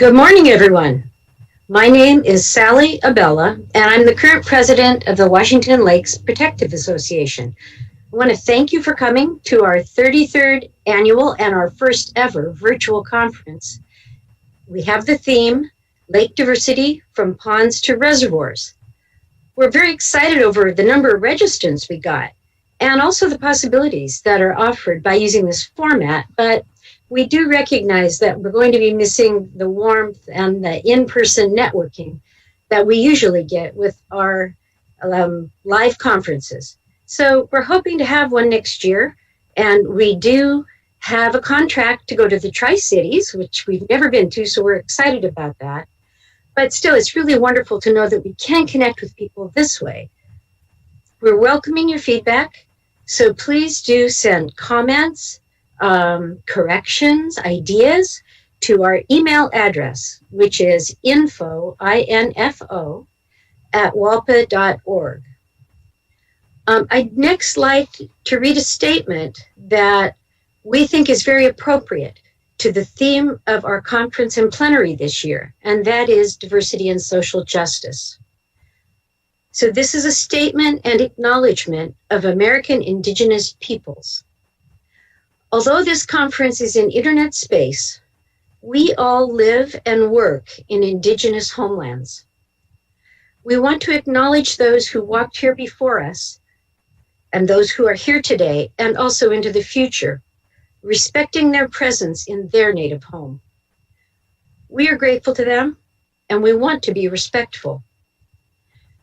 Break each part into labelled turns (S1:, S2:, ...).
S1: Good morning, everyone. My name is Sally Abella, and I'm the current president of the Washington Lakes Protective Association. I want to thank you for coming to our 33rd annual and our first ever virtual conference. We have the theme, Lake Diversity from Ponds to Reservoirs. We're very excited over the number of registrants we got, and also the possibilities that are offered by using this format, but we do recognize that we're going to be missing the warmth and the in-person networking that we usually get with our live conferences. So we're hoping to have one next year, and we do have a contract to go to the Tri-Cities, which we've never been to, so we're excited about that. But still, it's really wonderful to know that we can connect with people this way. We're welcoming your feedback, so please do send comments, corrections, ideas to our email address, which is info, I-N-F-O, at walpa.org. I'd next like to read a statement that we think is very appropriate to the theme of our conference in plenary this year, and that is diversity and social justice. So this is a statement and acknowledgement of American Indigenous peoples. Although this conference is in internet space, we all live and work in Indigenous homelands. We want to acknowledge those who walked here before us and those who are here today and also into the future, respecting their presence in their native home. We are grateful to them and we want to be respectful.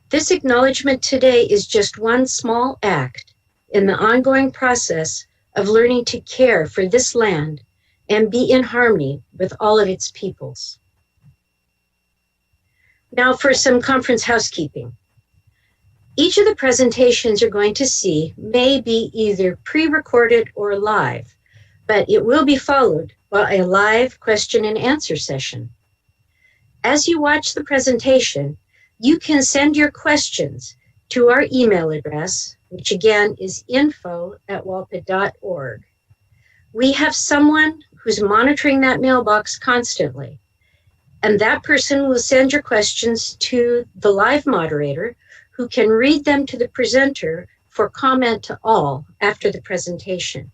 S1: This acknowledgement today is just one small act in the ongoing process of learning to care for this land and be in harmony with all of its peoples. Now for some conference housekeeping. Each of the presentations you're going to see may be either pre-recorded or live, but it will be followed by a live question and answer session. As you watch the presentation, you can send your questions to our email address, which again is info@walpa.org. We have someone who's monitoring that mailbox constantly, and that person will send your questions to the live moderator, who can read them to the presenter for comment to all after the presentation.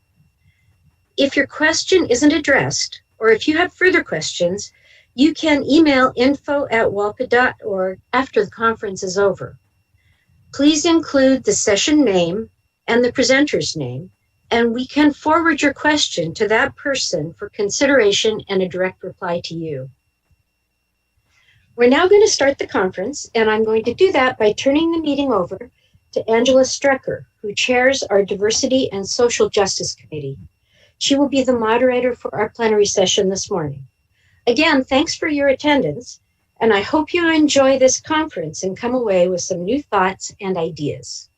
S1: If your question isn't addressed, or if you have further questions, you can email info@walpa.org after the conference is over. Please include the session name and the presenter's name, and we can forward your question to that person for consideration and a direct reply to you. We're now going to start the conference, and I'm going to do that by turning the meeting over to Angela Strecker, who chairs our Diversity and Social Justice Committee. She will be the moderator for our plenary session this morning. Again, thanks for your attendance, and I hope you enjoy this conference and come away with some new thoughts and ideas.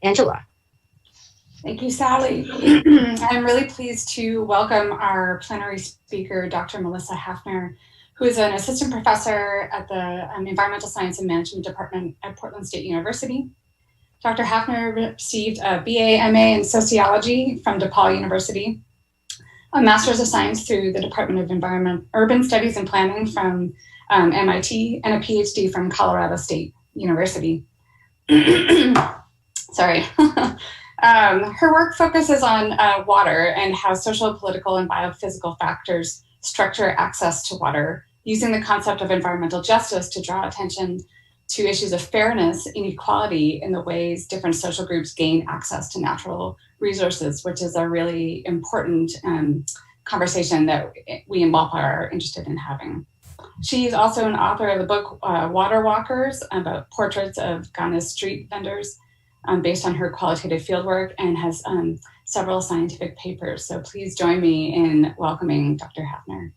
S1: Angela.
S2: Thank you, Sally. I'm really pleased to welcome our plenary speaker, Dr. Melissa Haeffner, who is an assistant professor at the Environmental Science and Management Department at Portland State University. Dr. Haeffner received a BA, MA in Sociology from DePaul University, a Master's of Science through the Department of Environment, Urban Studies and Planning from MIT, and a PhD from Colorado State University. Sorry. Her work focuses on water and how social, political, and biophysical factors structure access to water, using the concept of environmental justice to draw attention to issues of fairness, inequality in the ways different social groups gain access to natural resources, which is a really important conversation that we in WALPA are interested in having. She's also an author of the book Water Walkers, about portraits of Ghana's street vendors, based on her qualitative fieldwork, and has several scientific papers. So please join me in welcoming Dr. Haeffner.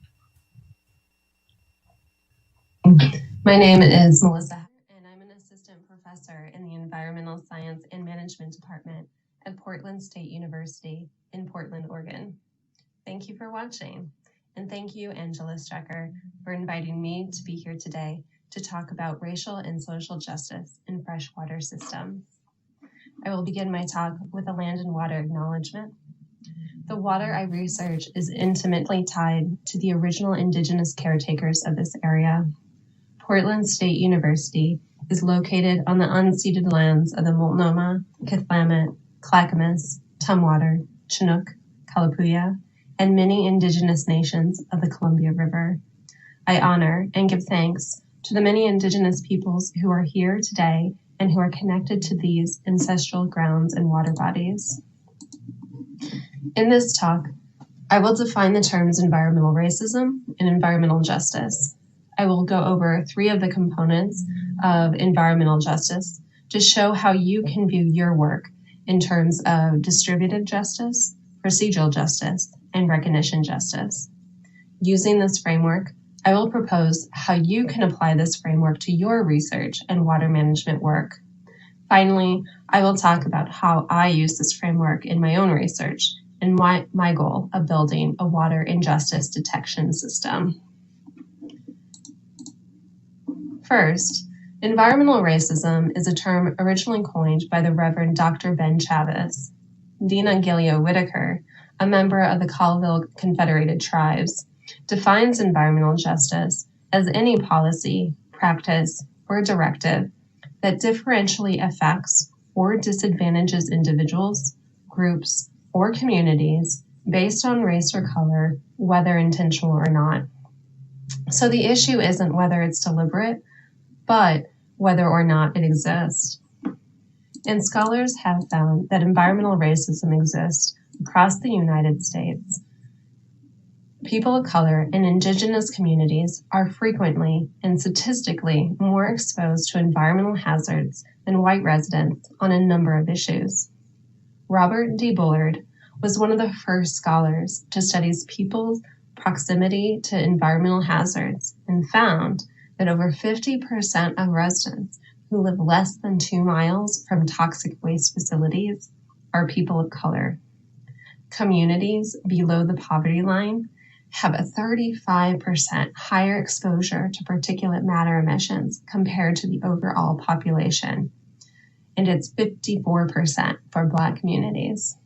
S3: My name is Melissa, and I'm an assistant professor in the Environmental Science and Management Department at Portland State University in Portland, Oregon. Thank you for watching, and thank you, Angela Strecker, for inviting me to be here today to talk about racial and social justice in freshwater systems. I will begin my talk with a land and water acknowledgement. The water I research is intimately tied to the original Indigenous caretakers of this area. Portland State University is located on the unceded lands of the Multnomah, Kathlamet, Clackamas, Tumwater, Chinook, Kalapuya, and many Indigenous nations of the Columbia River. I honor and give thanks to the many Indigenous peoples who are here today and who are connected to these ancestral grounds and water bodies. In this talk, I will define the terms environmental racism and environmental justice. I will go over 3 of the components of environmental justice to show how you can view your work in terms of distributive justice, procedural justice, and recognition justice. Using this framework, I will propose how you can apply this framework to your research and water management work. Finally, I will talk about how I use this framework in my own research and my goal of building a water injustice detection system. First, environmental racism is a term originally coined by the Reverend Dr. Ben Chavez. Dina Gilio Whitaker, a member of the Colville Confederated Tribes, defines environmental justice as any policy, practice, or directive that differentially affects or disadvantages individuals, groups, or communities based on race or color, whether intentional or not. So the issue isn't whether it's deliberate, but whether or not it exists. And scholars have found that environmental racism exists across the United States. People of color and indigenous communities are frequently and statistically more exposed to environmental hazards than white residents on a number of issues. Robert D. Bullard was one of the first scholars to study people's proximity to environmental hazards and found that over 50% of residents who live less than 2 miles from toxic waste facilities are people of color. Communities below the poverty line have a 35% higher exposure to particulate matter emissions compared to the overall population, and it's 54% for Black communities.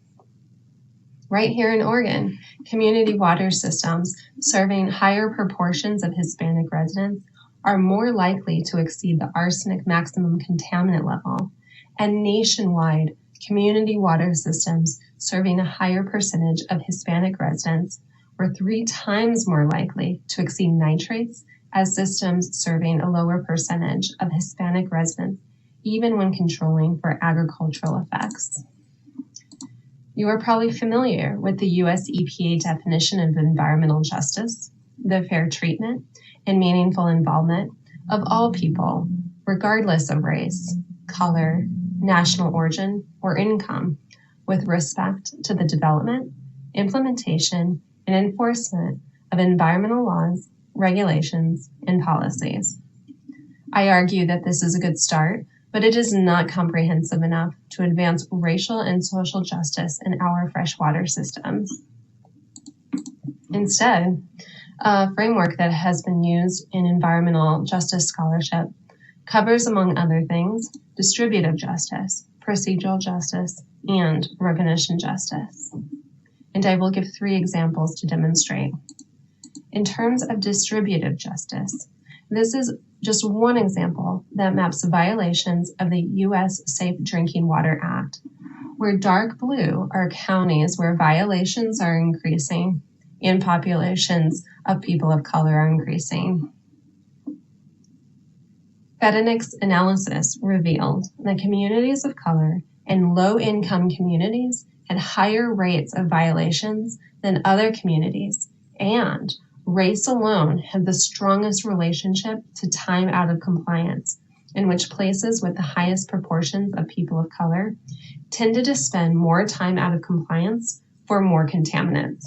S3: Right here in Oregon, community water systems serving higher proportions of Hispanic residents are more likely to exceed the arsenic maximum contaminant level, and nationwide, community water systems serving a higher percentage of Hispanic residents were 3 times more likely to exceed nitrates as systems serving a lower percentage of Hispanic residents, even when controlling for agricultural effects. You are probably familiar with the US EPA definition of environmental justice, the fair treatment and meaningful involvement of all people, regardless of race, color, national origin, or income, with respect to the development, implementation, and enforcement of environmental laws, regulations, and policies. I argue that this is a good start, but it is not comprehensive enough to advance racial and social justice in our freshwater systems. Instead, a framework that has been used in environmental justice scholarship covers, among other things, distributive justice, procedural justice, and recognition justice. And I will give 3 examples to demonstrate. In terms of distributive justice, this is just one example that maps violations of the U.S. Safe Drinking Water Act, where dark blue are counties where violations are increasing and populations of people of color are increasing. Fedenick's analysis revealed that communities of color and low-income communities had higher rates of violations than other communities, and race alone had the strongest relationship to time out of compliance, in which places with the highest proportions of people of color tended to spend more time out of compliance for more contaminants.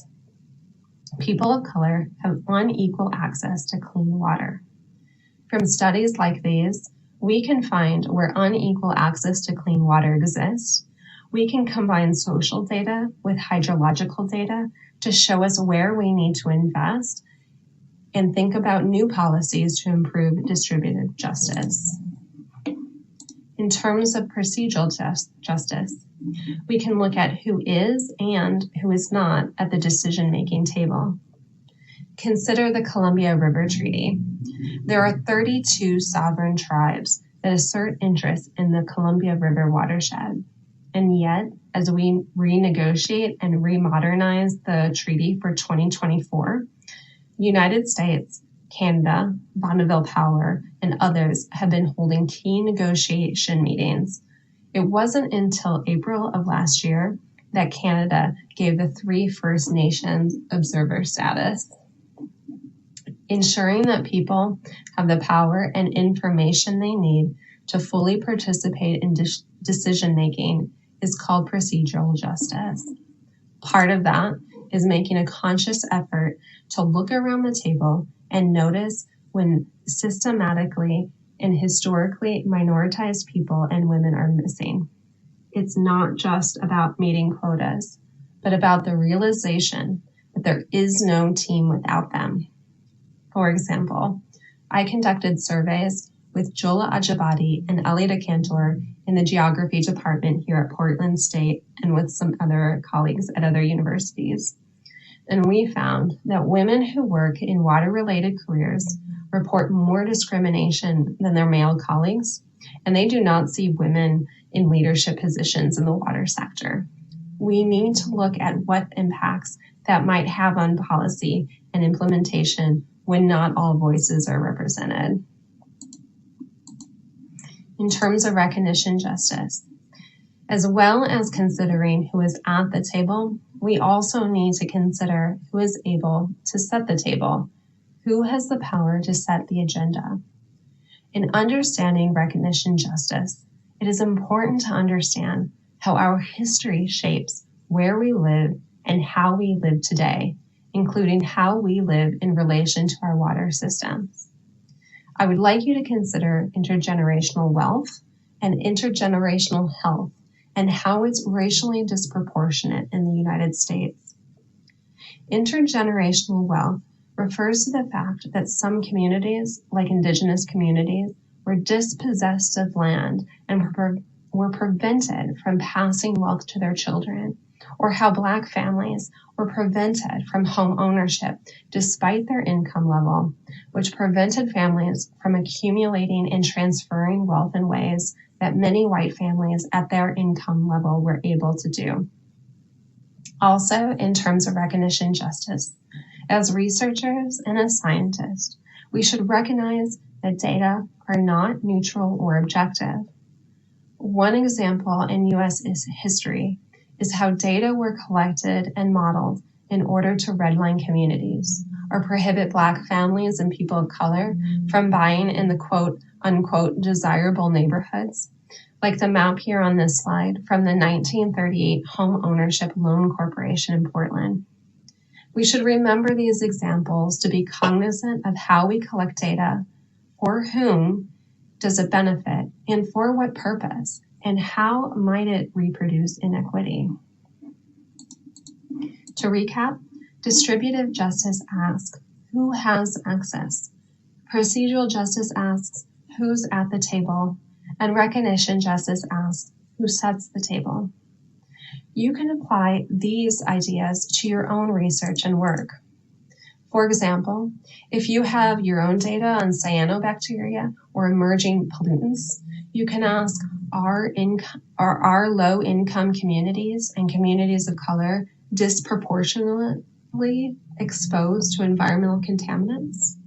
S3: People of color have unequal access to clean water. From studies like these, we can find where unequal access to clean water exists. We can combine social data with hydrological data to show us where we need to invest and think about new policies to improve distributive justice. In terms of procedural justice, We can look at who is and who is not at the decision-making table. Consider the Columbia River Treaty. There are 32 sovereign tribes that assert interest in the Columbia River watershed. And yet, as we renegotiate and remodernize the treaty for 2024, the United States, Canada, Bonneville Power, and others have been holding key negotiation meetings. It wasn't until April of last year that Canada gave the 3 First Nations observer status. Ensuring that people have the power and information they need to fully participate in decision-making is called procedural justice. Part of that is making a conscious effort to look around the table and notice when systematically and historically minoritized people and women are missing. It's not just about meeting quotas, but about the realization that there is no team without them. For example, I conducted surveys with Jola Ajabadi and Elida Cantor in the geography department here at Portland State and with some other colleagues at other universities. And we found that women who work in water-related careers report more discrimination than their male colleagues, and they do not see women in leadership positions in the water sector. We need to look at what impacts that might have on policy and implementation when not all voices are represented. In terms of recognition justice, as well as considering who is at the table, we also need to consider who is able to set the table, who has the power to set the agenda. In understanding recognition justice, it is important to understand how our history shapes where we live and how we live today, including how we live in relation to our water systems. I would like you to consider intergenerational wealth and intergenerational health and how it's racially disproportionate in the United States. Intergenerational wealth refers to the fact that some communities, like Indigenous communities, were dispossessed of land and were prevented from passing wealth to their children, or how Black families were prevented from home ownership despite their income level, which prevented families from accumulating and transferring wealth in ways that many white families at their income level were able to do. Also, in terms of recognition justice, as researchers and as scientists, we should recognize that data are not neutral or objective. One example in U.S. history is how data were collected and modeled in order to redline communities or prohibit Black families and people of color from buying in the quote unquote desirable neighborhoods, like the map here on this slide from the 1938 Home Ownership Loan Corporation in Portland. We should remember these examples to be cognizant of how we collect data, for whom does it benefit, and for what purpose, and how might it reproduce inequity. To recap, distributive justice asks, who has access? Procedural justice asks, who's at the table? And recognition justice asks, who sets the table? You can apply these ideas to your own research and work. For example, if you have your own data on cyanobacteria or emerging pollutants, you can ask, are low-income communities and communities of color disproportionately exposed to environmental contaminants?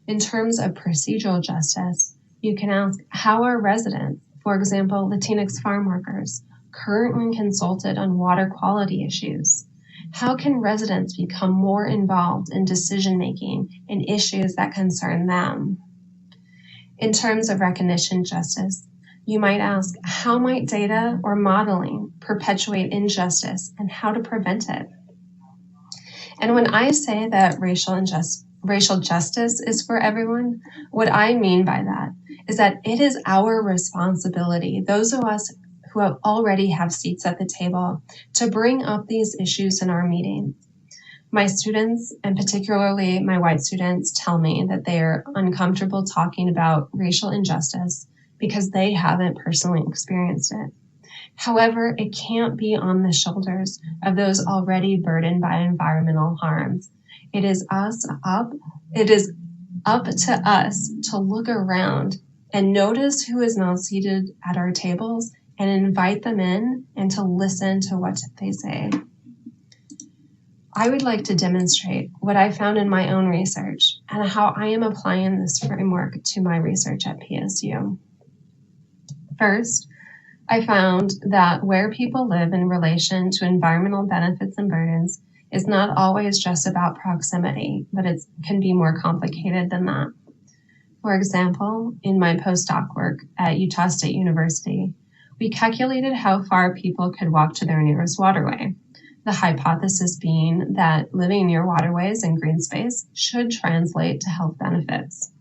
S3: In terms of procedural justice, you can ask, how are residents, for example, Latinx farm workers, currently consulted on water quality issues? How can residents become more involved in decision-making and issues that concern them? In terms of recognition justice, you might ask, how might data or modeling perpetuate injustice and how to prevent it? And when I say that racial justice is for everyone, what I mean by that is that it is our responsibility, those of us who already have seats at the table, to bring up these issues in our meetings. My students, and particularly my white students, tell me that they are uncomfortable talking about racial injustice because they haven't personally experienced it. However, it can't be on the shoulders of those already burdened by environmental harms. It is up to us to look around and notice who is not seated at our tables and invite them in and to listen to what they say. I would like to demonstrate what I found in my own research and how I am applying this framework to my research at PSU. First, I found that where people live in relation to environmental benefits and burdens is not always just about proximity, but it can be more complicated than that. For example, in my postdoc work at Utah State University, we calculated how far people could walk to their nearest waterway, the hypothesis being that living near waterways and green space should translate to health benefits.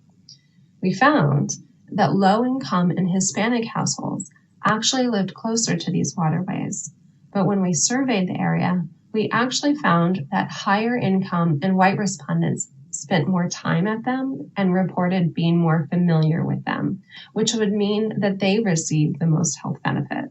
S3: We found that low-income and Hispanic households actually lived closer to these waterways, but when we surveyed the area, we actually found that higher income and white respondents spent more time at them and reported being more familiar with them, which would mean that they received the most health benefit.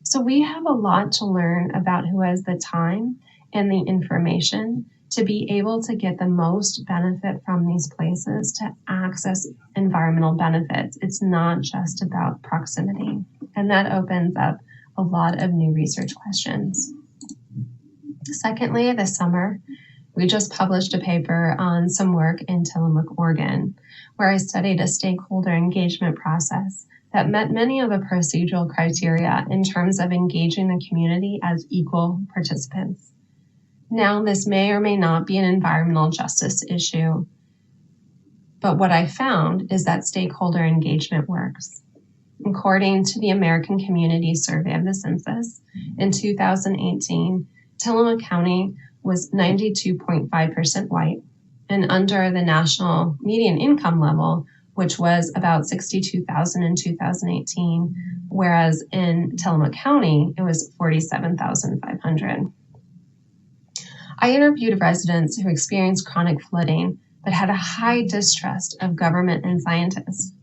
S3: So we have a lot to learn about who has the time and the information to be able to get the most benefit from these places to access environmental benefits. It's not just about proximity. And that opens up a lot of new research questions. Secondly, this summer, we just published a paper on some work in Tillamook, Oregon, where I studied a stakeholder engagement process that met many of the procedural criteria in terms of engaging the community as equal participants. Now, this may or may not be an environmental justice issue, but what I found is that stakeholder engagement works. According to the American Community Survey of the Census, in 2018, Tillamook County was 92.5% white and under the national median income level, which was about $62,000 in 2018, whereas in Tillamook County, it was $47,500. I interviewed residents who experienced chronic flooding but had a high distrust of government and scientists.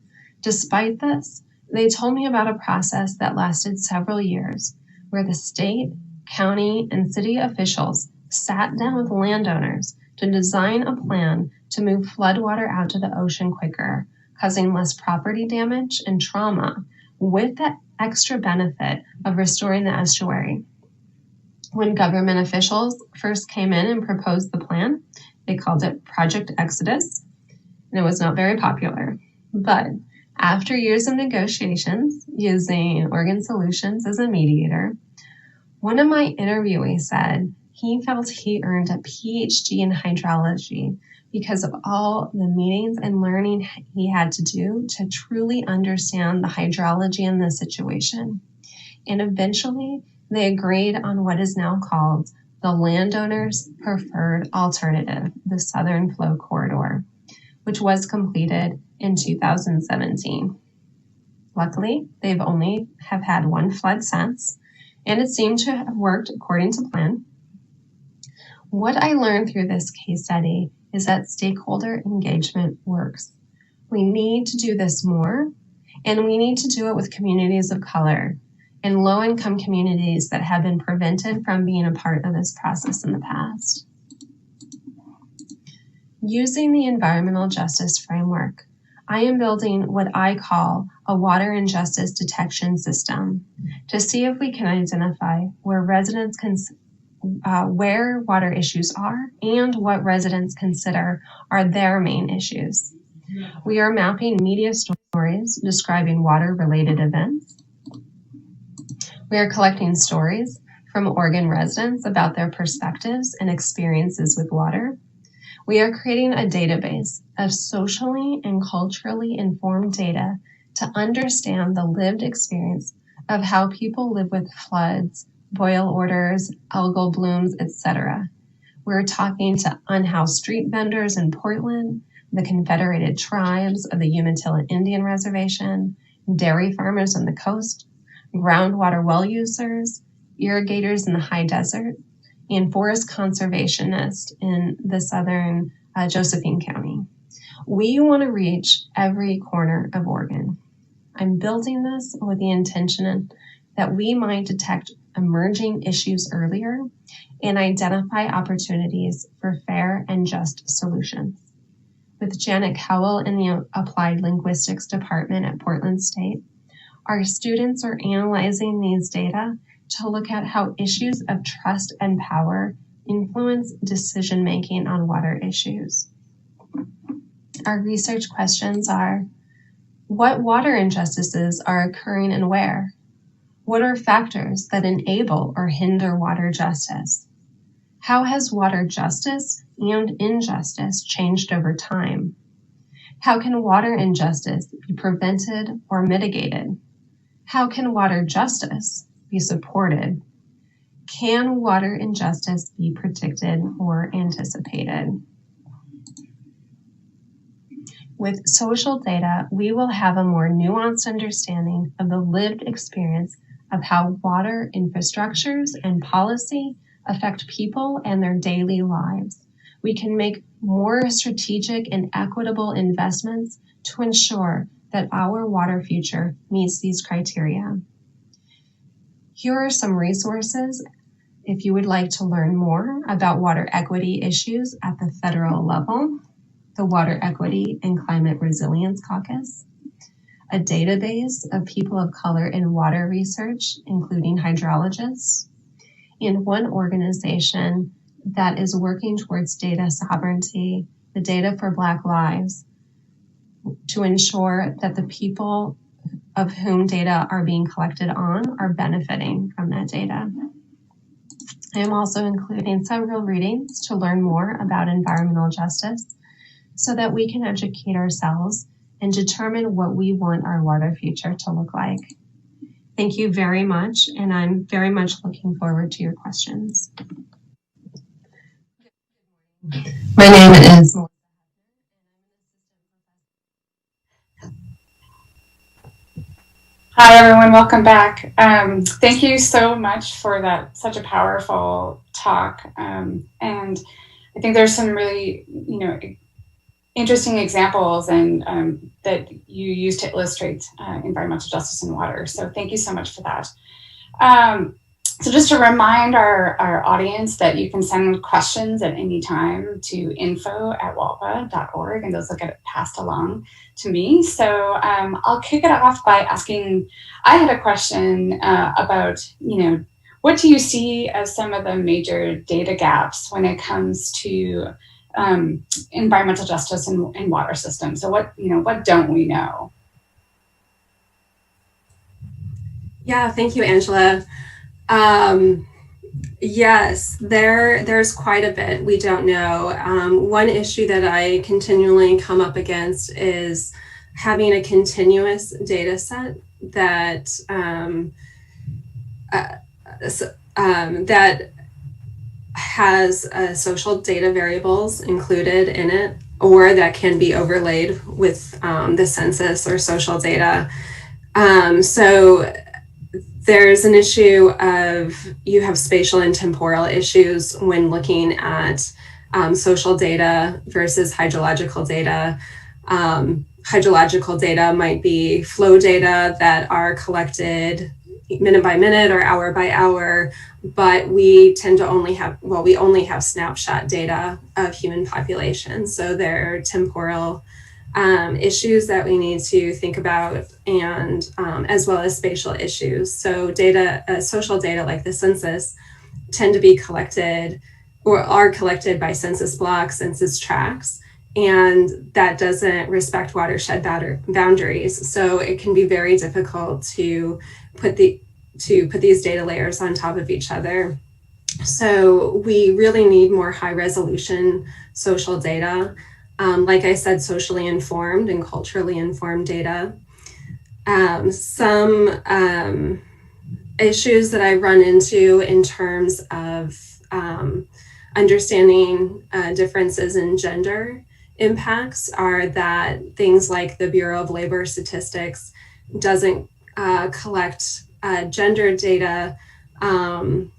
S3: Despite this, they told me about a process that lasted several years, where the state, county, and city officials sat down with landowners to design a plan to move floodwater out to the ocean quicker, causing less property damage and trauma, with the extra benefit of restoring the estuary. When government officials first came in and proposed the plan, they called it Project Exodus, and it was not very popular. But after years of negotiations, using Oregon Solutions as a mediator, one of my interviewees said he felt he earned a PhD in hydrology because of all the meetings and learning he had to do to truly understand the hydrology in this situation. And eventually, they agreed on what is now called the landowner's preferred alternative, the Southern Flow Corridor, which was completed in 2017. Luckily, they've only have had one flood since, and it seemed to have worked according to plan. What I learned through this case study is that stakeholder engagement works. We need to do this more, and we need to do it with communities of color and low-income communities that have been prevented from being a part of this process in the past. Using the environmental justice framework, I am building what I call a water injustice detection system to see if we can identify where residents where water issues are and what residents consider are their main issues. We are mapping media stories describing water-related events. We are collecting stories from Oregon residents about their perspectives and experiences with water. We are creating a database of socially and culturally informed data to understand the lived experience of how people live with floods, boil orders, algal blooms, etc. We're talking to unhoused street vendors in Portland, the Confederated Tribes of the Umatilla Indian Reservation, dairy farmers on the coast, groundwater well users, irrigators in the high desert, and forest conservationists in the southern Josephine County. We want to reach every corner of Oregon. I'm building this with the intention that we might detect emerging issues earlier and identify opportunities for fair and just solutions. With Janet Cowell in the Applied Linguistics Department at Portland State, our students are analyzing these data to look at how issues of trust and power influence decision-making on water issues. Our research questions are: what water injustices are occurring and where? What are factors that enable or hinder water justice? How has water justice and injustice changed over time? How can water injustice be prevented or mitigated? How can water justice be supported? Can water injustice be predicted or anticipated? With social data, we will have a more nuanced understanding of the lived experience of how water infrastructures and policy affect people and their daily lives. We can make more strategic and equitable investments to ensure that our water future meets these criteria. Here are some resources if you would like to learn more about water equity issues at the federal level: the Water Equity and Climate Resilience Caucus, a database of people of color in water research, including hydrologists, and one organization that is working towards data sovereignty, the Data for Black Lives, to ensure that the people of whom data are being collected on are benefiting from that data. I am also including several readings to learn more about environmental justice so that we can educate ourselves and determine what we want our water future to look like. Thank you very much, and I'm very much looking forward to your questions. My name is Melissa.
S2: Hi, everyone. Welcome back. Thank you so much for that, such a powerful talk. And I think there's some really, interesting examples and that you use to illustrate environmental justice in water. So thank you so much for that. So just to remind our audience that you can send questions at any time to info@walpa.org, and those will get passed along to me. So I'll kick it off by asking, I had a question about, what do you see as some of the major data gaps when it comes to environmental justice in water systems? So what don't we know?
S4: Yeah, thank you, Angela. Yes, there's quite a bit we don't know. One issue that I continually come up against is having a continuous data set that that has social data variables included in it, or that can be overlaid with the census or social data. So there's an issue of, you have spatial and temporal issues when looking at social data versus hydrological data. Hydrological data might be flow data that are collected minute by minute or hour by hour, but we tend to only have snapshot data of human population. So there are temporal issues that we need to think about, and as well as spatial issues. So data, social data like the census, tend to be collected or are collected by census blocks, census tracts, and that doesn't respect watershed boundaries. So it can be very difficult to put these data layers on top of each other. So we really need more high resolution social data. Like I said, socially informed and culturally informed data. Some issues that I run into in terms of understanding differences in gender impacts are that things like the Bureau of Labor Statistics doesn't collect gender data, but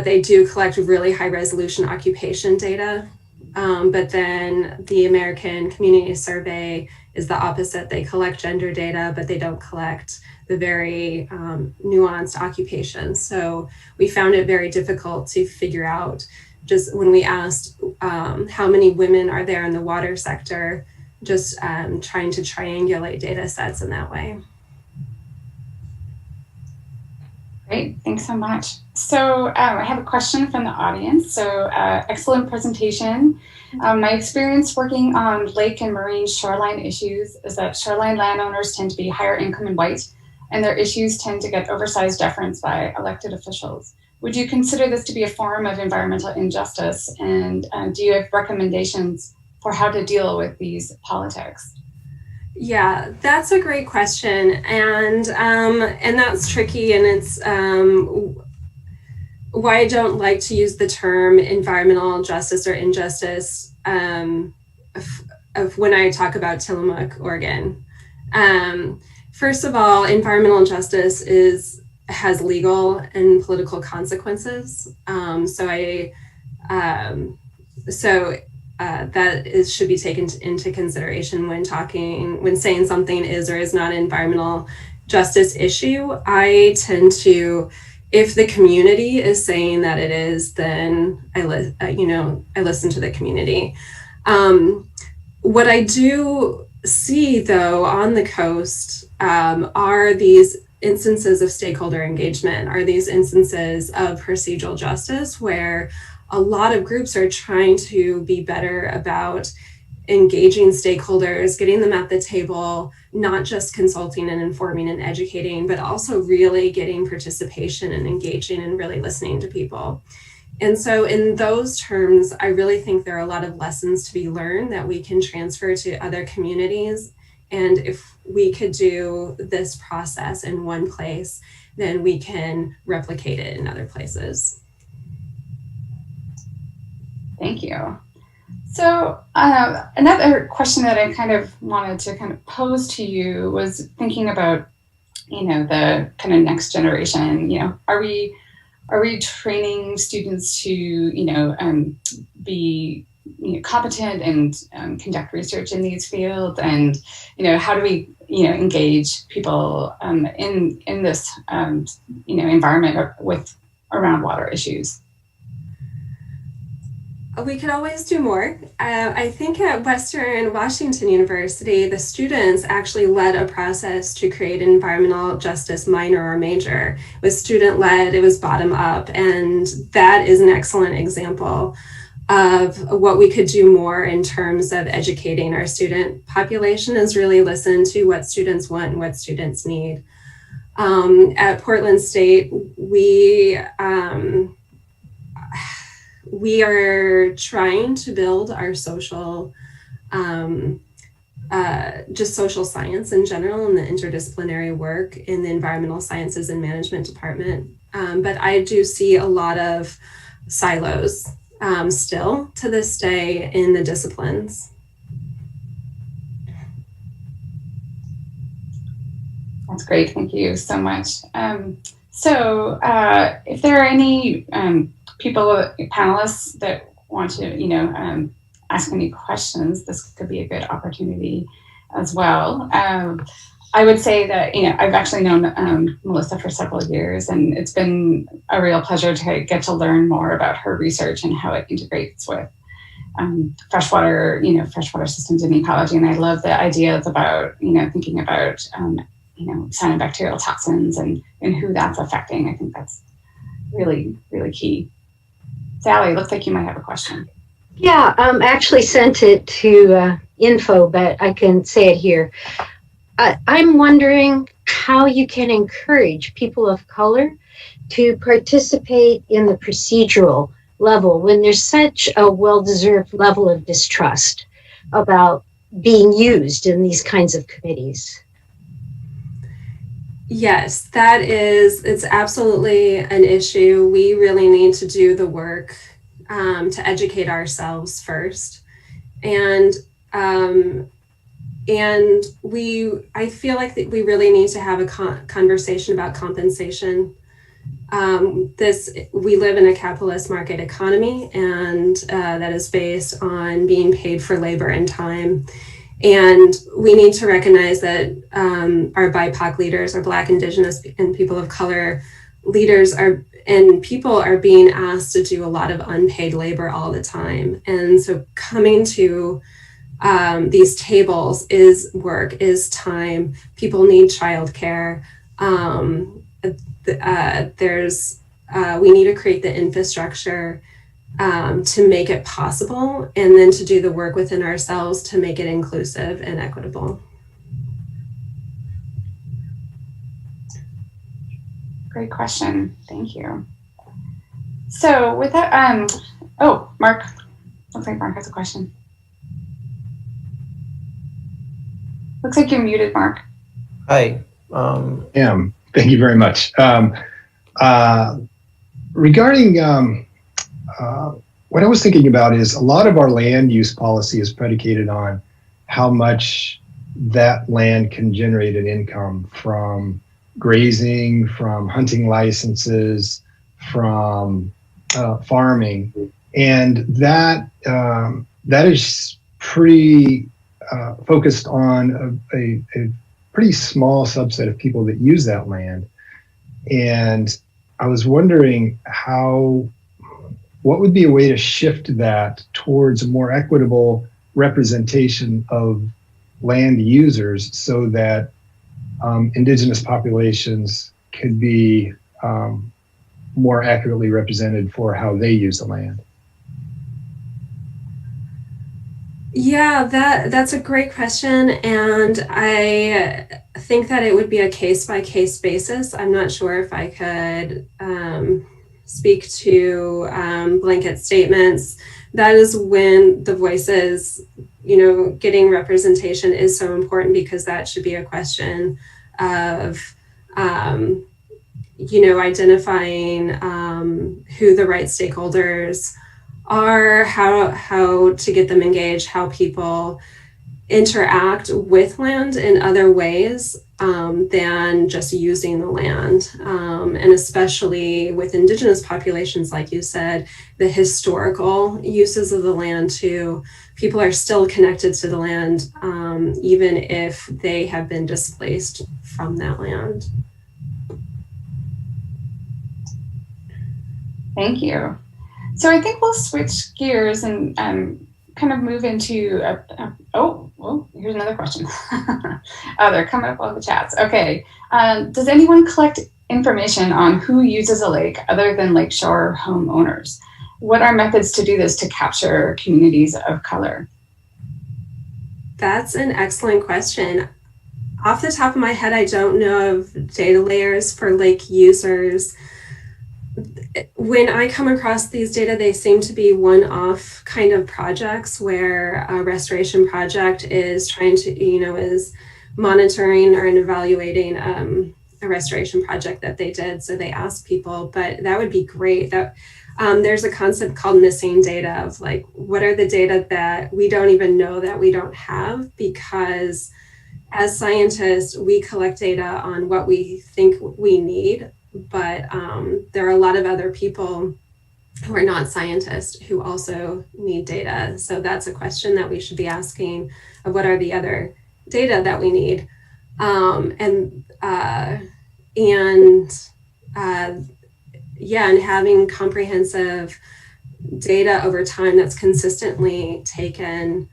S4: they do collect really high resolution occupation data. But then the American Community Survey is the opposite. They collect gender data, but they don't collect the very nuanced occupations. So we found it very difficult to figure out, just when we asked how many women are there in the water sector, just trying to triangulate data sets in that way.
S2: Great, thanks so much. So I have a question from the audience. So excellent presentation. My experience working on lake and marine shoreline issues is that shoreline landowners tend to be higher income and white, and their issues tend to get oversized deference by elected officials. Would you consider this to be a form of environmental injustice? And do you have recommendations for how to deal with these politics?
S4: Yeah, that's a great question, and that's tricky, and it's why I don't like to use the term environmental justice or injustice of when I talk about Tillamook, Oregon. First of all, environmental justice has legal and political consequences. That should be taken into consideration when saying something is or is not an environmental justice issue. I tend to, if the community is saying that it is, then I listen to the community. What I do see, though, on the coast are these instances of stakeholder engagement, are these instances of procedural justice where a lot of groups are trying to be better about engaging stakeholders, getting them at the table, not just consulting and informing and educating, but also really getting participation and engaging and really listening to people. And so in those terms, I really think there are a lot of lessons to be learned that we can transfer to other communities. And if we could do this process in one place, then we can replicate it in other places.
S2: Thank you. So another question that I kind of wanted to pose to you was thinking about, the kind of next generation. Are we training students to, be competent and conduct research in these fields? And how do we engage people in this environment around water issues?
S4: We could always do more. I think at Western Washington University, the students actually led a process to create an environmental justice minor or major. It was student-led, it was bottom-up, and that is an excellent example of what we could do more in terms of educating our student population, is really listen to what students want and what students need. At Portland State, we are trying to build our social, just social science in general, and the interdisciplinary work in the environmental sciences and management department. But I do see a lot of silos still to this day in the disciplines.
S2: That's great. Thank you so much. So if there are any panelists that want to, ask any questions, this could be a good opportunity as well. I would say that, I've actually known Melissa for several years, and it's been a real pleasure to get to learn more about her research and how it integrates with freshwater systems and ecology. And I love the ideas about, thinking about, cyanobacterial toxins and who that's affecting. I think that's really, really key. Sally, it looks like you might have a question.
S1: Yeah, I actually sent it to info, but I can say it here. I'm wondering how you can encourage people of color to participate in the procedural level when there's such a well-deserved level of distrust about being used in these kinds of committees.
S4: Yes, it's absolutely an issue. We really need to do the work to educate ourselves first. And I feel like that we really need to have a conversation about compensation. We live in a capitalist market economy, and that is based on being paid for labor and time. And we need to recognize that our BIPOC leaders, our Black, Indigenous, and people of color leaders people are being asked to do a lot of unpaid labor all the time. And so coming to these tables is work, is time. People need childcare. We need to create the infrastructure to make it possible, and then to do the work within ourselves to make it inclusive and equitable.
S2: Great question. Thank you. So with that, oh, Mark, looks like Mark has a question. Looks like you're muted, Mark.
S5: Hi.
S6: Thank you very much. Regarding what I was thinking about is a lot of our land use policy is predicated on how much that land can generate an income from grazing, from hunting licenses, from farming, and that is pretty focused on a pretty small subset of people that use that land. And I was wondering what would be a way to shift that towards a more equitable representation of land users so that Indigenous populations could be more accurately represented for how they use the land?
S4: Yeah, that's a great question. And I think that it would be a case-by-case basis. I'm not sure if I could speak to blanket statements. That is when the voices, getting representation is so important, because that should be a question of, identifying who the right stakeholders are, how to get them engaged, how people interact with land in other ways than just using the land. And especially with Indigenous populations, like you said, the historical uses of the land too. People are still connected to the land, even if they have been displaced from that land.
S2: Thank you. So I think we'll switch gears and kind of move into here's another question. They're coming up on the chats. Okay. Does anyone collect information on who uses a lake other than lakeshore homeowners? What are methods to do this to capture communities of color?
S4: That's an excellent question. Off the top of my head, I don't know of data layers for lake users. When I come across these data, they seem to be one-off kind of projects where a restoration project is trying to, is monitoring or evaluating a restoration project that they did. So they ask people, but that would be great. That there's a concept called missing data of like, what are the data that we don't even know that we don't have? Because as scientists, we collect data on what we think we need. But there are a lot of other people who are not scientists who also need data. So that's a question that we should be asking of what are the other data that we need. And having comprehensive data over time that's consistently taken,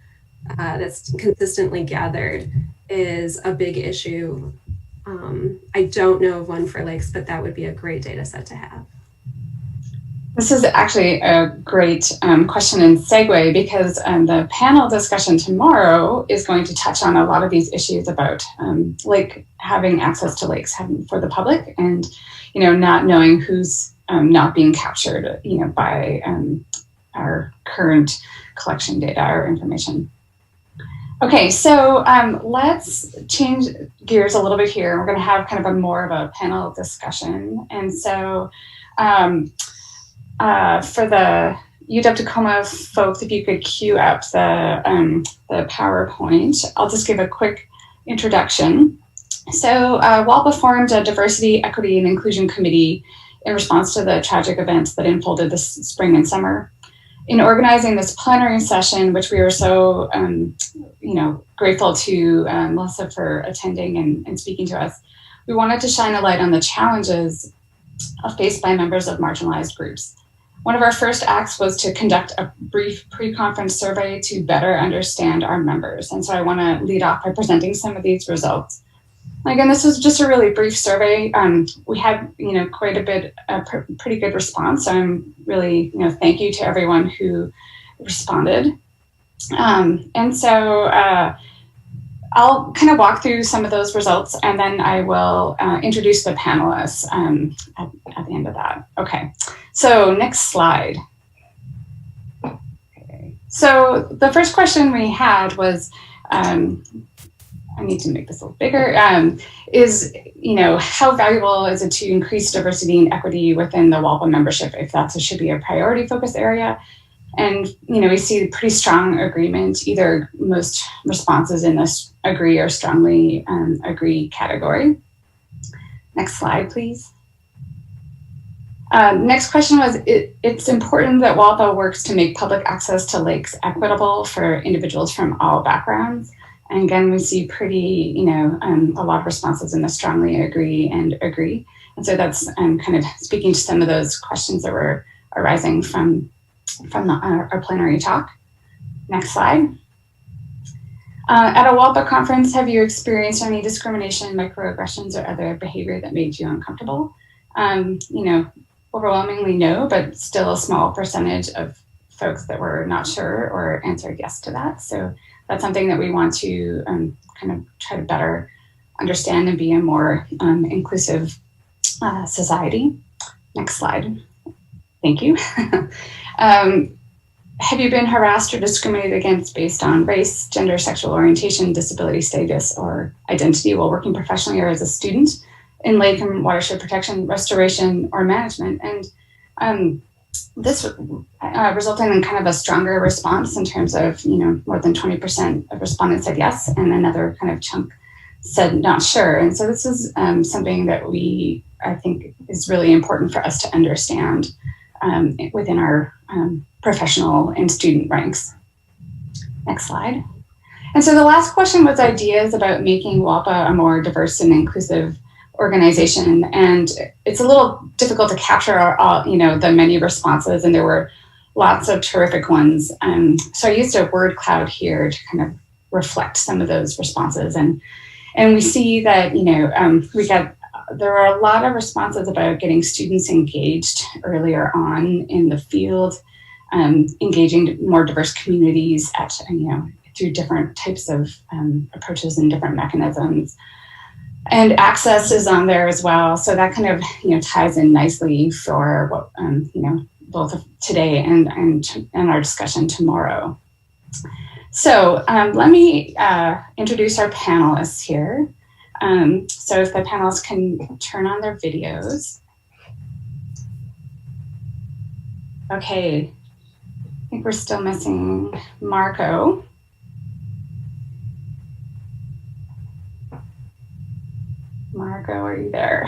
S4: that's consistently gathered is a big issue. I don't know of one for lakes, but that would be a great data set to have.
S2: This is actually a great question and segue, because the panel discussion tomorrow is going to touch on a lot of these issues about having access to lakes for the public, and not knowing who's not being captured by our current collection data or information. Okay, so let's change gears a little bit here. We're going to have kind of more of a panel discussion. And so for the UW-Tacoma folks, if you could queue up the PowerPoint, I'll just give a quick introduction. So WALPA formed a Diversity, Equity, and Inclusion Committee in response to the tragic events that unfolded this spring and summer. In organizing this plenary session, which we were so grateful to Melissa for attending and speaking to us, we wanted to shine a light on the challenges faced by members of marginalized groups. One of our first acts was to conduct a brief pre-conference survey to better understand our members. And so I want to lead off by presenting some of these results. Again, this was just a really brief survey. We had, quite a bit, pretty good response. So I'm really, thank you to everyone who responded. And so I'll kind of walk through some of those results, and then I will introduce the panelists at the end of that. Okay, so next slide. Okay. So the first question we had was, I need to make this a little bigger, is, how valuable is it to increase diversity and equity within the WALPA membership, if that should be a priority focus area? And, we see pretty strong agreement, either most responses in this agree or strongly agree category. Next slide, please. Next question was, it's important that WALPA works to make public access to lakes equitable for individuals from all backgrounds. And again, we see pretty, a lot of responses in the strongly agree and agree. And so that's kind of speaking to some of those questions that were arising from our plenary talk. Next slide. At a WALPA conference, have you experienced any discrimination, microaggressions, or other behavior that made you uncomfortable? Overwhelmingly no, but still a small percentage of folks that were not sure or answered yes to that. So that's something that we want to kind of try to better understand and be a more inclusive society. Next slide. Thank you. Have you been harassed or discriminated against based on race, gender, sexual orientation, disability status, or identity while working professionally or as a student in lake and watershed protection, restoration, or management? And this resulted in kind of a stronger response in terms of, more than 20% of respondents said yes, and another kind of chunk said not sure. And so this is something that I think is really important for us to understand within our professional and student ranks. Next slide. And so the last question was ideas about making WALPA a more diverse and inclusive organization. And it's a little difficult to capture all, the many responses, and there were lots of terrific ones. So I used a word cloud here to kind of reflect some of those responses. And we see that, there are a lot of responses about getting students engaged earlier on in the field, engaging more diverse communities at, through different types of approaches and different mechanisms. And access is on there as well. So that kind of, ties in nicely for what, both today and our discussion tomorrow. So let me introduce our panelists here. So if the panelists can turn on their videos. Okay, I think we're still missing Marco. Marco, are you there?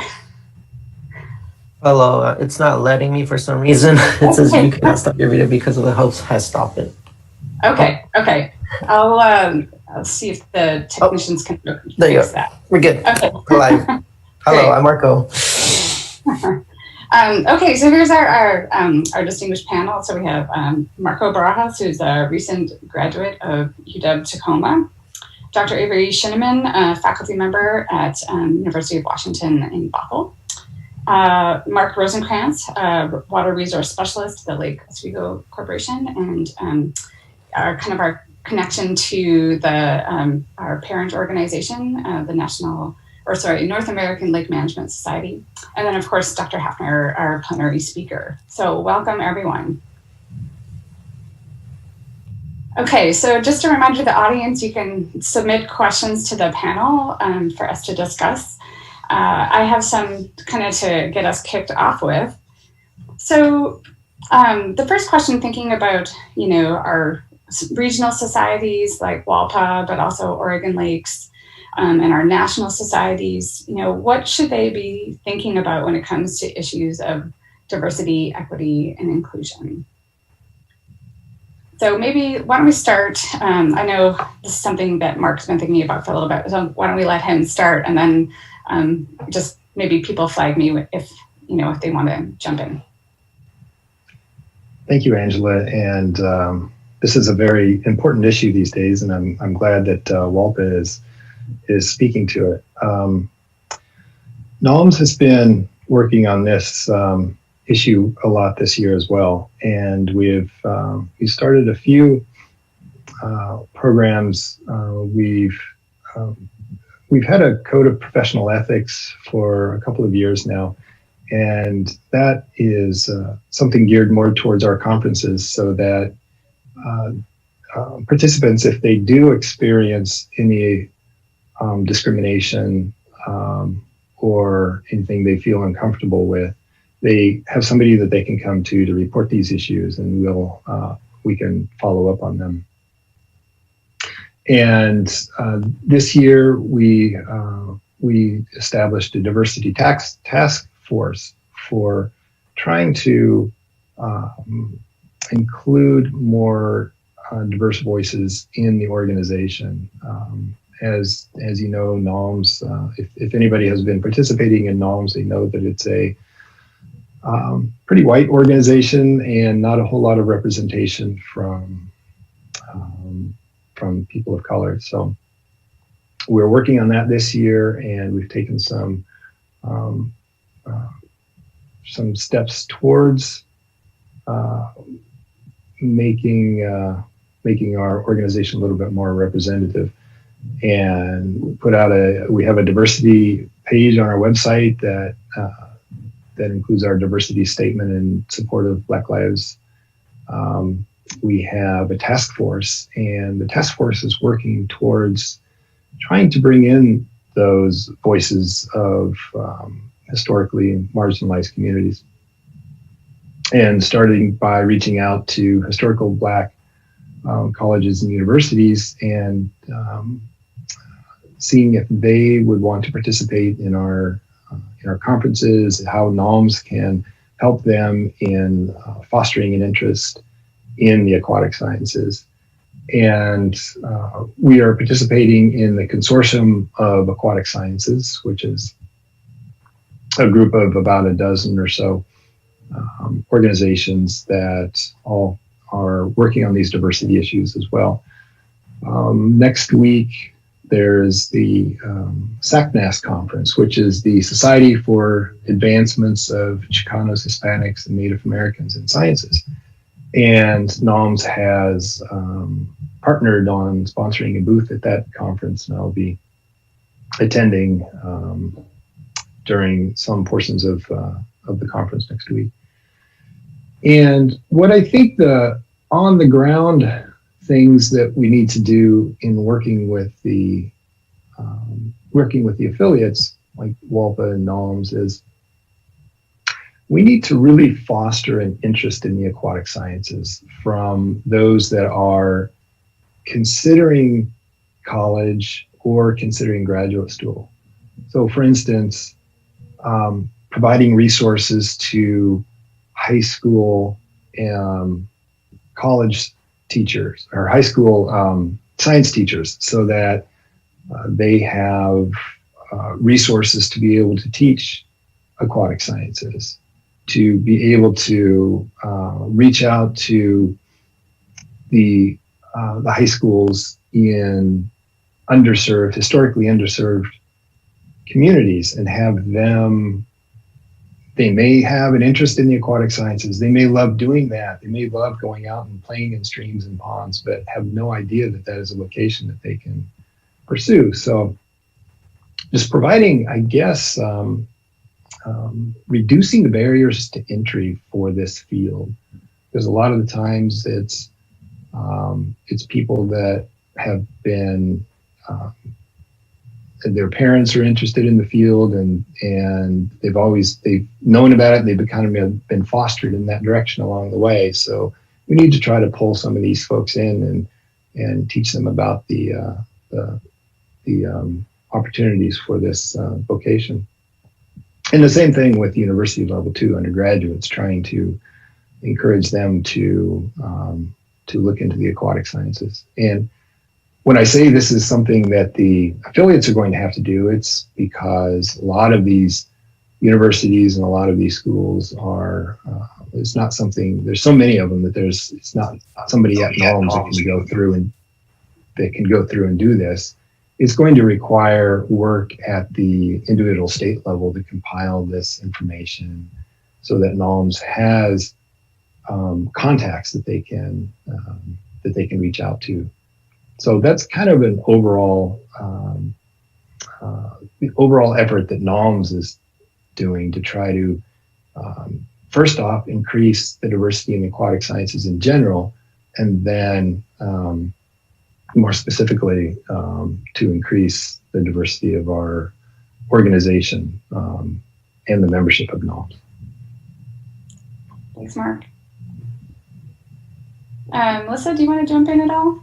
S5: Hello, it's not letting me for some reason. It says you cannot stop your video because of the host has stopped it.
S2: Okay. I'll see if the technicians can fix that.
S5: We're good.
S2: Okay.
S5: We're live. Hello, I'm Marco.
S2: Okay, so here's our distinguished panel. So we have Marco Barajas, who's a recent graduate of UW-Tacoma. Dr. Avery Shinneman, a faculty member at University of Washington in Bothell. Mark Rosenkrantz, water resource specialist at the Lake Oswego Corporation, and our connection to the our parent organization, the North American Lake Management Society. And then of course, Dr. Haeffner, our plenary speaker. So welcome everyone. Okay, so just a reminder to the audience, you can submit questions to the panel for us to discuss. I have some kind of to get us kicked off with. So the first question, thinking about, our regional societies like WALPA, but also Oregon Lakes, and our national societies, what should they be thinking about when it comes to issues of diversity, equity, and inclusion? So maybe, why don't we start? I know this is something that Mark's been thinking about for a little bit, so why don't we let him start, and then just maybe people flag me if they want to jump in.
S6: Thank you, Angela. And this is a very important issue these days, and I'm glad that WALPA is speaking to it. NALMS has been working on this issue a lot this year as well, and we started a few programs. We've had a code of professional ethics for a couple of years now, and that is something geared more towards our conferences, so that participants, if they do experience any discrimination or anything they feel uncomfortable with, they have somebody that they can come to report these issues, and we can follow up on them. And this year we established a diversity task force for trying to include more diverse voices in the organization. As you know, NALMS, if anybody has been participating in NALMS, they know that it's a pretty white organization and not a whole lot of representation from people of color. So we're working on that this year, and we've taken some steps towards making our organization a little bit more representative. And we have a diversity page on our website that includes our diversity statement in support of Black Lives. We have a task force, and the task force is working towards trying to bring in those voices of historically marginalized communities, and starting by reaching out to historical Black colleges and universities and seeing if they would want to participate in our conferences, how NALMS can help them in fostering an interest in the aquatic sciences. And we are participating in the Consortium of Aquatic Sciences, which is a group of about a dozen or so organizations that all are working on these diversity issues as well. Next week, there's the SACNAS conference, which is the Society for Advancements of Chicanos, Hispanics, and Native Americans in Sciences. And NALMS has partnered on sponsoring a booth at that conference, and I'll be attending during some portions of the conference next week. And what I think the on the ground things that we need to do in working with the affiliates like WALPA and NALMS is we need to really foster an interest in the aquatic sciences from those that are considering college or considering graduate school. So for instance, providing resources to high school college teachers or high school science teachers, so that they have resources to be able to teach aquatic sciences, to be able to reach out to the high schools in historically underserved communities, and have them. They may have an interest in the aquatic sciences. They may love doing that. They may love going out and playing in streams and ponds, but have no idea that that is a vocation that they can pursue. So just providing, I guess, reducing the barriers to entry for this field, because a lot of the times it's people that have been their parents are interested in the field, and they've known about it. They've kind of been fostered in that direction along the way. So we need to try to pull some of these folks in and teach them about the opportunities for this vocation. And the same thing with university level too, undergraduates, trying to encourage them to look into the aquatic sciences. And when I say this is something that the affiliates are going to have to do, it's because a lot of these universities and a lot of these schools are, it's not something, there's so many of them that it's not somebody at NOLMS that can go through and do this. It's going to require work at the individual state level to compile this information so that NOLMS has contacts that they can reach out to. So that's kind of an overall the overall effort that NOLMS is doing to try to first off increase the diversity in aquatic sciences in general, and then more specifically to increase the diversity of our organization and the membership of NOLMS.
S2: Thanks, Mark. Melissa, do you want to jump in at all?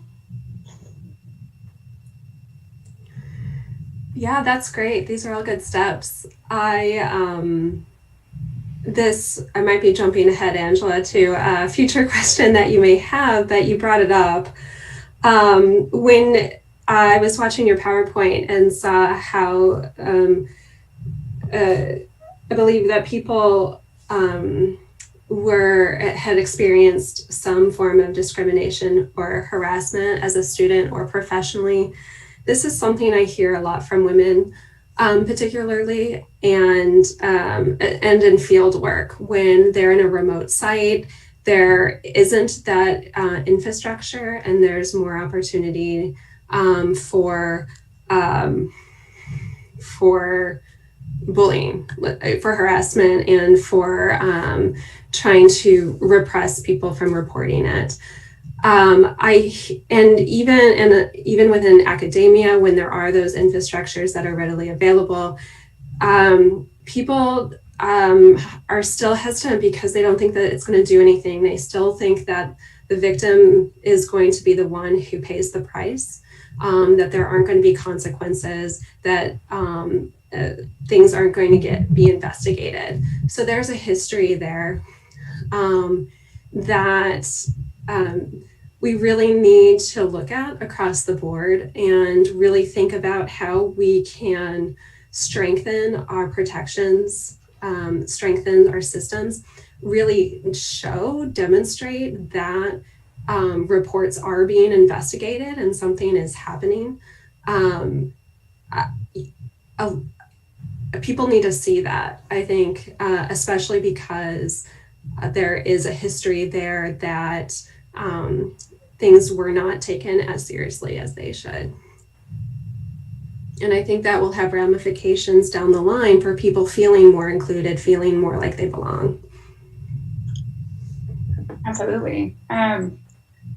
S4: Yeah, that's great. These are all good steps. I might be jumping ahead, Angela, to a future question that you may have, but you brought it up. When I was watching your PowerPoint and saw how I believe that people had experienced some form of discrimination or harassment as a student or professionally. This is something I hear a lot from women, particularly, and in field work. When they're in a remote site, there isn't that infrastructure, and there's more opportunity for bullying, for harassment, and for trying to repress people from reporting it. Even within academia, when there are those infrastructures that are readily available, people are still hesitant because they don't think that it's going to do anything. They still think that the victim is going to be the one who pays the price, that there aren't going to be consequences, that things aren't going to be investigated. So there's a history there that we really need to look at across the board and really think about how we can strengthen our protections, strengthen our systems, really demonstrate that reports are being investigated and something is happening. People need to see that, I think, especially because there is a history there that things were not taken as seriously as they should. And I think that will have ramifications down the line for people feeling more included, feeling more like they belong.
S2: Absolutely.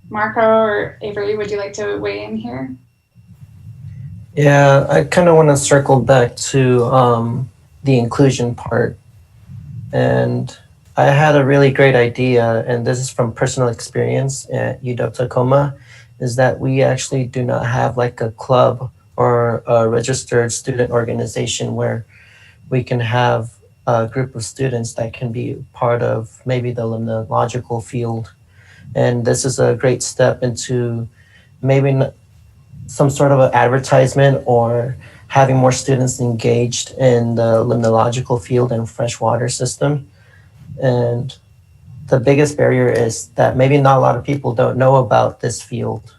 S2: Marco or Avery, would you like to weigh in here?
S5: Yeah, I kind of want to circle back to the inclusion part. And I had a really great idea, and this is from personal experience at UW-Tacoma, is that we actually do not have like a club or a registered student organization where we can have a group of students that can be part of maybe the limnological field. And this is a great step into maybe some sort of an advertisement or having more students engaged in the limnological field and freshwater system. And the biggest barrier is that maybe not a lot of people don't know about this field.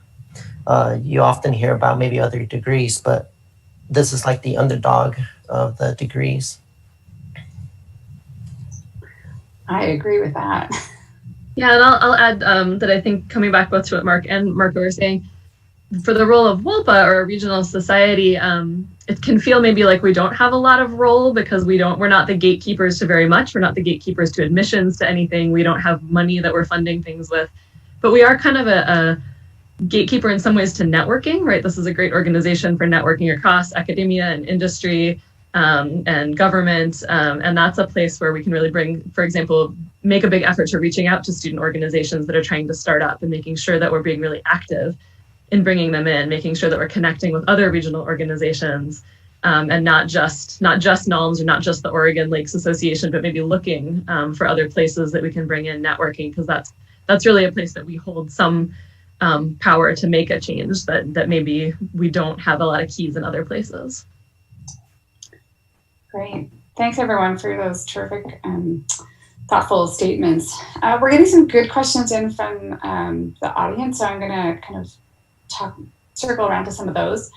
S5: You often hear about maybe other degrees, but this is like the underdog of the degrees.
S2: I agree with that.
S7: Yeah, and I'll add that I think, coming back both to what Mark and Marco were saying, for the role of WALPA or a regional society, it can feel maybe like we don't have a lot of role because we're not the gatekeepers to very much. We're not the gatekeepers to admissions, to anything. We don't have money that we're funding things with, but we are kind of a gatekeeper in some ways to networking, right? This is a great organization for networking across academia and industry and government. And that's a place where we can really bring, for example, make a big effort to reaching out to student organizations that are trying to start up and making sure that we're being really active in bringing them in, making sure that we're connecting with other regional organizations and not just NOLMS or not just the Oregon Lakes Association, but maybe looking for other places that we can bring in networking, because that's that's really a place that we hold some power to make a change that maybe we don't have a lot of keys in other places.
S2: Great. Thanks everyone for those terrific thoughtful statements. We're getting some good questions in from the audience, so I'm going to kind of circle around to some of those.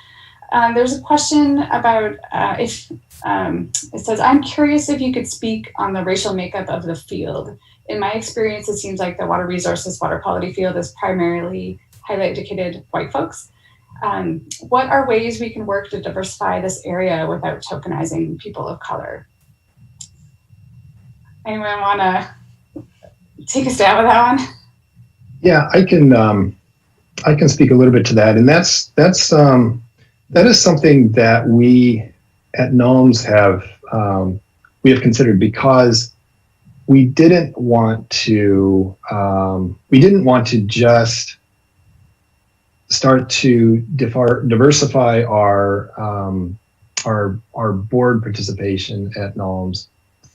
S2: There's a question about if it says, I'm curious if you could speak on the racial makeup of the field. In my experience, it seems like the water resources, water quality field is primarily highly educated white folks. What are ways we can work to diversify this area without tokenizing people of color? Anyone want to take a stab at that one?
S6: Yeah, I can speak a little bit to that, and that is something that we at NOMS have considered, because we didn't want to just start to diversify our board participation at NOMS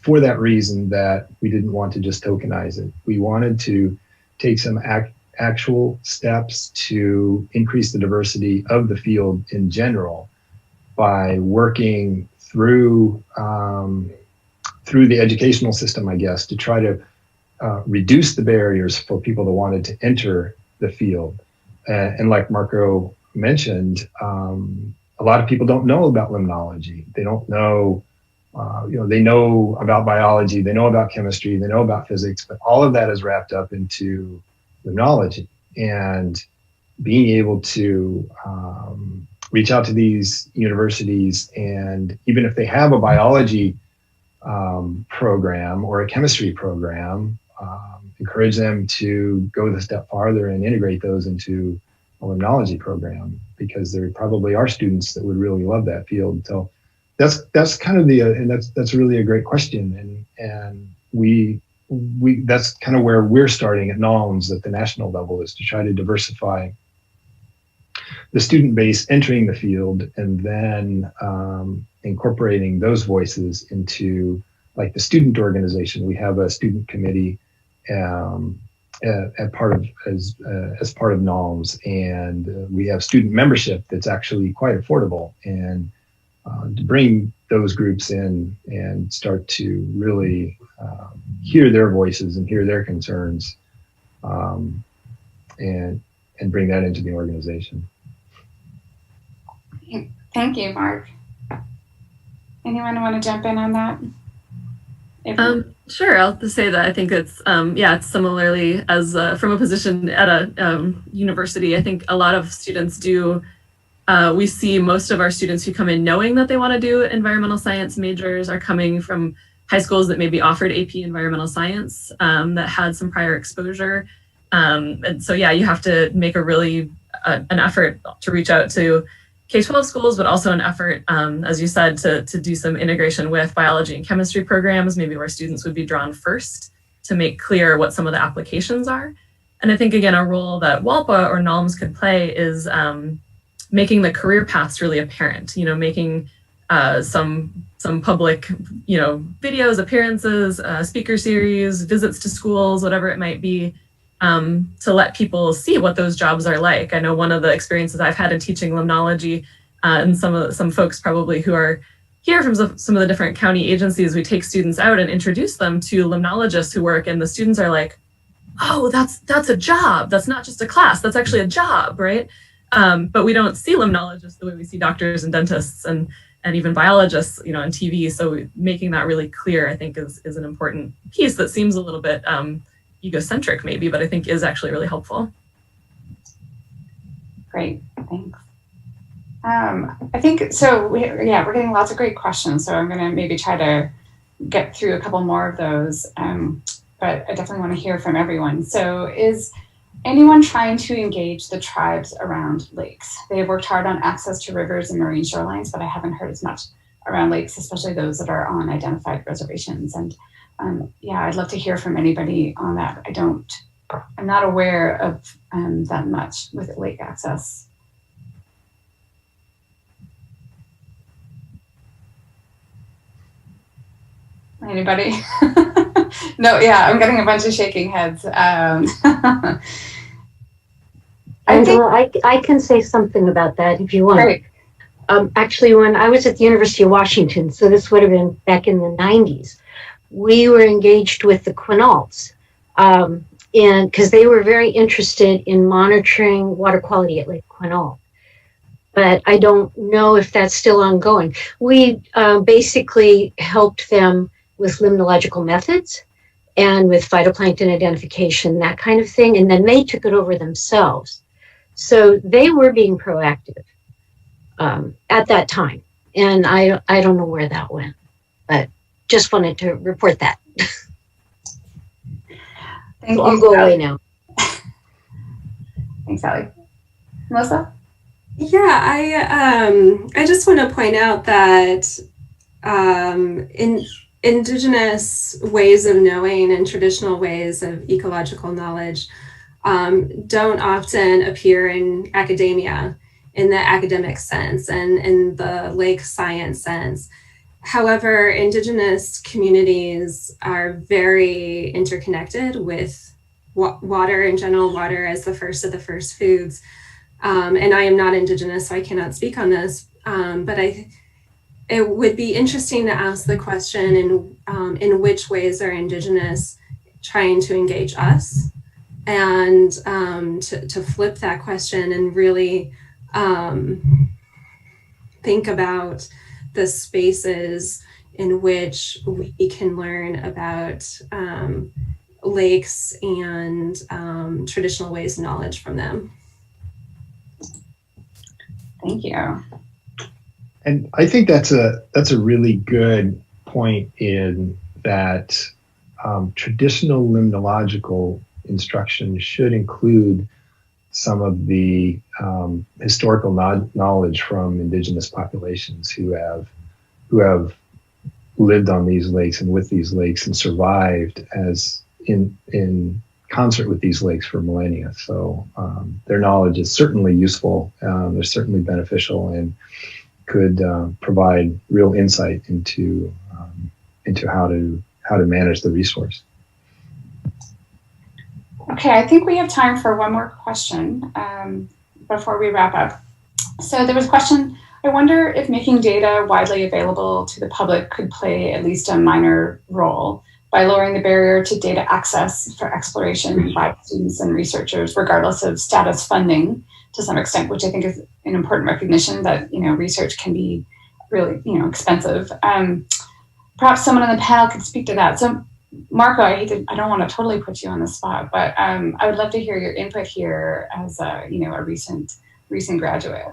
S6: for that reason, that we didn't want to just tokenize it. We wanted to take some actual steps to increase the diversity of the field in general by working through the educational system, I guess, to try to reduce the barriers for people that wanted to enter the field. And like Marco mentioned, a lot of people don't know about limnology. They don't know, they know about biology, they know about chemistry, they know about physics, but all of that is wrapped up into limnology. And being able to reach out to these universities, and even if they have a biology program or a chemistry program, encourage them to go the step farther and integrate those into a limnology program, because there probably are students that would really love that field. So that's kind of and that's really a great question, and we that's kind of where we're starting at NOMS at the national level, is to try to diversify the student base entering the field, and then incorporating those voices into, like, the student organization. We have a student committee as part of NOMS, and we have student membership that's actually quite affordable, and to bring those groups in and start to really hear their voices and hear their concerns, and bring that into the organization.
S2: Thank you, Mark. Anyone want to jump in on that?
S7: Sure, I'll just say that I think it's, it's similarly as from a position at a university. I think a lot of students do, we see most of our students who come in knowing that they want to do environmental science majors are coming from high schools that maybe offered AP environmental science, that had some prior exposure. And so, you have to make a really, an effort to reach out to K-12 schools, but also an effort, as you said, to do some integration with biology and chemistry programs, maybe where students would be drawn first, to make clear what some of the applications are. And I think, again, a role that WALPA or NOLMS could play is making the career paths really apparent, making some public, videos, appearances, speaker series, visits to schools, whatever it might be, to let people see what those jobs are like. I know one of the experiences I've had in teaching limnology, and some folks probably who are here from some of the different county agencies, we take students out and introduce them to limnologists who work, and the students are like, oh, that's a job. That's not just a class, that's actually a job, right? But we don't see limnologists the way we see doctors and dentists and even biologists, on TV. So making that really clear, I think, is an important piece that seems a little bit egocentric maybe, but I think is actually really helpful.
S2: Great, thanks. I think, so we're getting lots of great questions, so I'm gonna maybe try to get through a couple more of those, but I definitely wanna hear from everyone. So is anyone trying to engage the tribes around lakes? They have worked hard on access to rivers and marine shorelines, but I haven't heard as much around lakes, especially those that are on identified reservations. And I'd love to hear from anybody on that. I'm not aware of that much with lake access. Anybody? No, yeah, I'm getting a bunch of shaking heads.
S1: I can say something about that if you want.
S2: Great.
S1: Actually, when I was at the University of Washington, so this would have been back in the 90s, we were engaged with the Quinaults, and because they were very interested in monitoring water quality at Lake Quinault. But I don't know if that's still ongoing. We basically helped them with limnological methods and with phytoplankton identification, that kind of thing, and then they took it over themselves. So they were being proactive at that time, and I don't know where that went, but just wanted to report that.
S2: Thank
S1: So
S2: you.
S1: I'll go away now.
S2: Thanks, Sally. Melissa?
S4: Yeah, I just want to point out that in Indigenous ways of knowing and traditional ways of ecological knowledge don't often appear in academia in the academic sense and in the lake science sense. However, Indigenous communities are very interconnected with water in general, water as the first of the first foods. And I am not Indigenous, so I cannot speak on this, but it would be interesting to ask the question in which ways are Indigenous trying to engage us, and to flip that question and really think about the spaces in which we can learn about lakes and traditional ways of knowledge from them.
S2: Thank you.
S6: And I think that's a really good point, in that traditional limnological instruction should include some of the historical knowledge from Indigenous populations who have lived on these lakes and with these lakes and survived as in concert with these lakes for millennia. So their knowledge is certainly useful. They're certainly beneficial and could provide real insight into how to manage the resource.
S2: Okay, I think we have time for one more question before we wrap up. So there was a question, I wonder if making data widely available to the public could play at least a minor role by lowering the barrier to data access for exploration by students and researchers, regardless of status funding to some extent, which I think is an important recognition that, research can be really, expensive. Perhaps someone on the panel could speak to that. So Marco, I don't want to totally put you on the spot, but I would love to hear your input here as a recent graduate.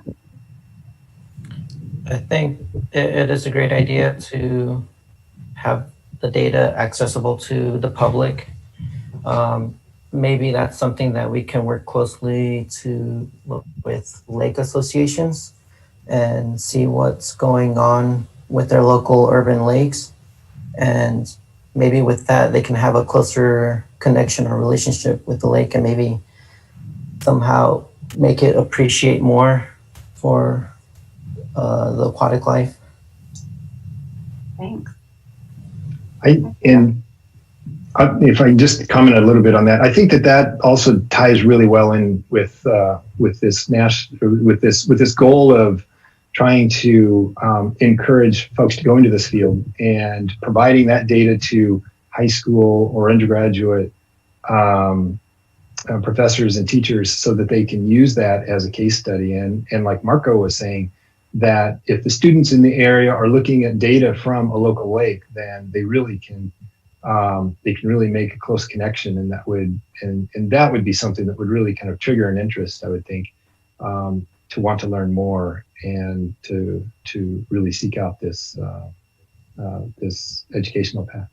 S5: I think it is a great idea to have the data accessible to the public. Maybe that's something that we can work closely to look with lake associations and see what's going on with their local urban lakes. And maybe with that, they can have a closer connection or relationship with the lake, and maybe somehow make it appreciate more for the aquatic life.
S2: Thanks.
S6: If I can just comment a little bit on that, I think that also ties really well in with this goal of trying to encourage folks to go into this field and providing that data to high school or undergraduate professors and teachers so that they can use that as a case study. And like Marco was saying, that if the students in the area are looking at data from a local lake, then they really can really make a close connection, and that would be something that would really kind of trigger an interest, I would think, to want to learn more and to really seek out this this educational path.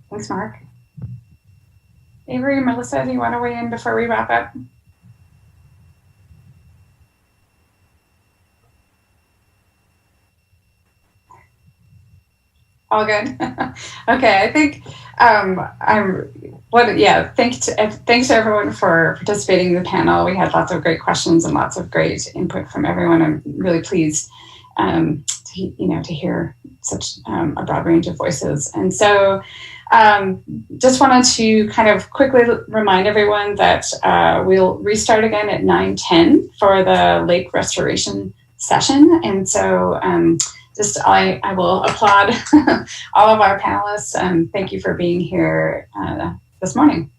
S2: Thanks, Mark. Avery and Melissa, do you want to weigh in before we wrap up? All good. Okay, I think thanks to everyone for participating in the panel. We had lots of great questions and lots of great input from everyone. I'm really pleased to to hear such a broad range of voices. And so just wanted to kind of quickly remind everyone that we'll restart again at 9:10 for the lake restoration session. And so I will applaud all of our panelists and thank you for being here this morning.